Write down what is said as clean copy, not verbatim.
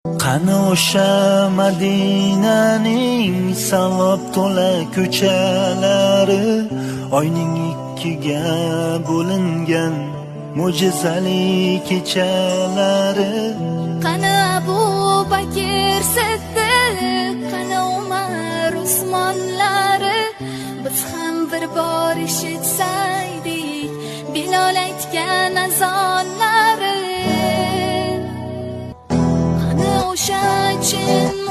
Qani o'sha Madinaning savob to'la ko'chalari, oyning ikkiga bo'lingan mo'jizali kechalari. Qani Abu Bakr Siddiq, qani Umar Usmonlari, biz ham bir bor eshitsaydik Bilol aytgan azonlari. Qani o'sha chin